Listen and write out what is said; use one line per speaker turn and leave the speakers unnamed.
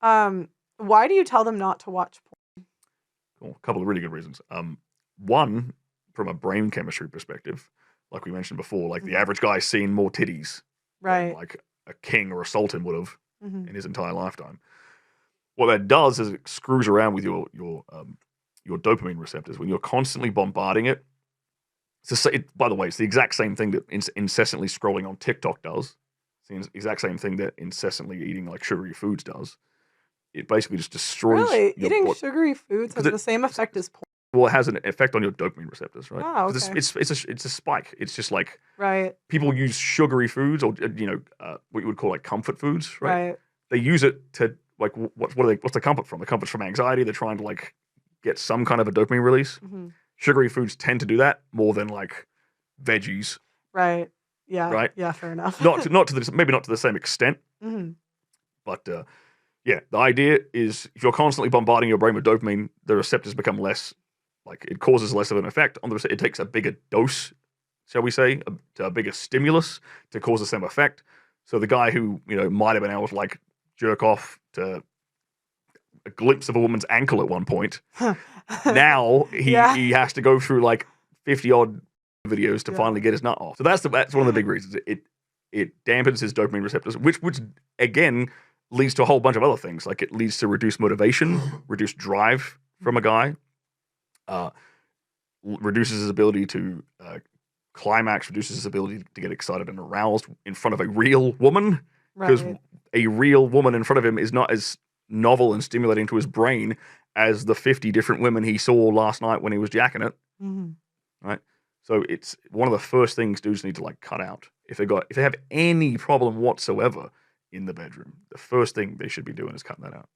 Why do you tell them not to watch porn?
Cool. A couple of really good reasons. One, from a brain chemistry perspective, like we mentioned before, like the average guy's seen more titties than
Right.
like a king or a sultan would have
Mhm.
in his entire lifetime. What that does is it screws around with your dopamine receptors when you're constantly bombarding it. By the way, it's the exact same thing that incessantly scrolling on TikTok does. It's the exact same thing that incessantly eating like sugary foods does. It basically just destroys
Really?
your
Eating
body
sugary foods has
because
the same effect as porn?
well, it has an effect on your dopamine receptors, right?
Oh,
Because
okay.
it's a spike. It's just like
Right.
people use sugary foods or what you would call like comfort foods, right?
Right.
They use it to like what's the comfort from? The comfort's from anxiety. They're trying to like get some kind of a dopamine release.
Mhm.
Sugary foods tend to do that more than like veggies,
Right. Yeah.
right?
Yeah, fair enough.
Maybe not to the same extent,
Mhm.
but yeah, the idea is if you're constantly bombarding your brain with dopamine, the receptors become less, like it causes less of an effect on the receptor. It takes a bigger dose, shall we say, a bigger stimulus to cause the same effect. So the guy who might have been able to like jerk off to a glimpse of a woman's ankle at one point, now
Yeah.
he has to go through like 50 odd videos to
Yeah.
finally get his nut off. So that's one of the big reasons. It dampens his dopamine receptors, which again leads to a whole bunch of other things. Like it leads to reduced motivation, reduced drive from a guy, reduces his ability to climax, reduces his ability to get excited and aroused in front of a real woman, because
Right.
a real woman in front of him is not as novel and stimulating to his brain as the 50 different women he saw last night when he was jacking it,
Mhm.
right? So it's one of the first things dudes need to like cut out. If they have any problem whatsoever in the bedroom, the first thing they should be doing is cutting that out.